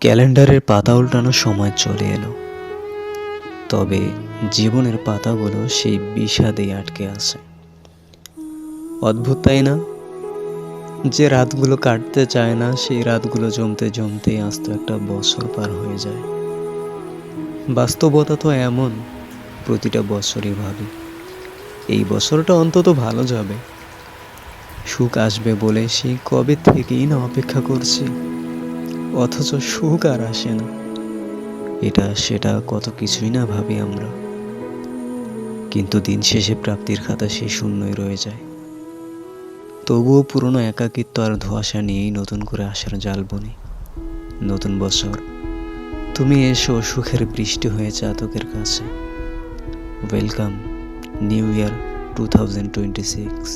ক্যালেন্ডারের পাতা উল্টানোর সময় চলে এলো, তবে জীবনের পাতাগুলো সেই বিষাদেই আটকে আছে। অদ্ভুত তাই না, যে রাতগুলো কাটতে চায় না সেই রাতগুলো জমতে জমতেই আস্ত একটা বছর পার হয়ে যায়। বাস্তবতা তো এমন, প্রতিটা বছরই ভাবি এই বছরটা অন্তত ভালো যাবে, সুখ আসবে বলে সেই কবে থেকেই না অপেক্ষা করছি, অথচ সুখ আর আসে না। এটা সেটা কত কিছুই না ভাবি আমরা, কিন্তু দিন শেষে প্রাপ্তির খাতা সেই শূন্যই রয়ে যায়। তবুও পুরনো একাকিত্ব আর ধোঁয়াশা নিয়েই নতুন করে আসার জাল বুনি। নতুন বছর, তুমি এসো সুখের বৃষ্টি হয়ে চাতকের কাছে। Welcome new year 2026।